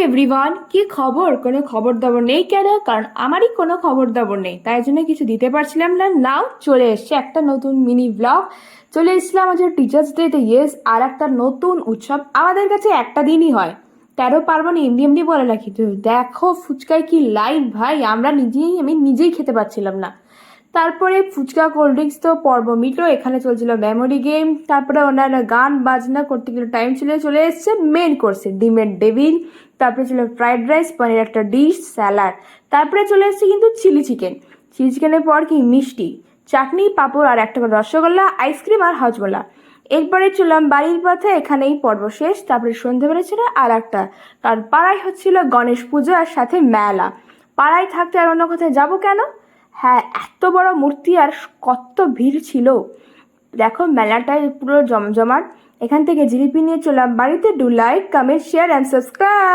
Everyone, কি খবর? কোনো খবর দাবর নেই কেন? কারণ আমারই কোনো খবর দাবর নেই, তাই জন্য কিছু দিতে পারছিলাম না। নাও চলে এসছে একটা নতুন মিনি ব্লগ। চলে এসেছিলাম আমাদের টিচার্স ডেতে। ইয়েস, আর একটা নতুন উৎসব। আমাদের কাছে একটা দিনই হয়, 13 পার্বণ এমনি এমনি বলে না কিন্তু। দেখো ফুচকায় কি লাইন ভাই, আমি নিজেই খেতে পারছিলাম না। তারপরে ফুচকা কোল্ড ড্রিঙ্কস তো পর্ব মিটলো, এখানে চলছিল মেমোরি গেম। তারপরে ওনারা গান বাজনা করতে গেলে টাইম চলে এসছে মেন কোর্সে ডিমের ডেভিল। তারপরে ছিল ফ্রাইড রাইস, পনির একটা ডিশ, স্যালাড। তারপরে চলে এসছে কিন্তু চিলি চিকেনের পর কি মিষ্টি, চাটনি, পাঁপড় আর একটা করে রসগোল্লা, আইসক্রিম আর হজমোলা। এরপরে চললাম বাড়ির পথে, এখানেই পর্ব শেষ। তারপরে সন্ধ্যেবেলা ছিল আর একটা, কারণ পাড়ায় হচ্ছিল গণেশ পুজো আর সাথে মেলা। পাড়ায় থাকতে আর অন্য কোথায় যাবো কেন? হ্যাঁ, এত বড় মূর্তি আর কত ভিড় ছিল। দেখো মেলাটায় পুরো জমজমাট। এখান থেকে জিলিপি নিয়ে চললাম বাড়িতে। Do like, comment, share and subscribe.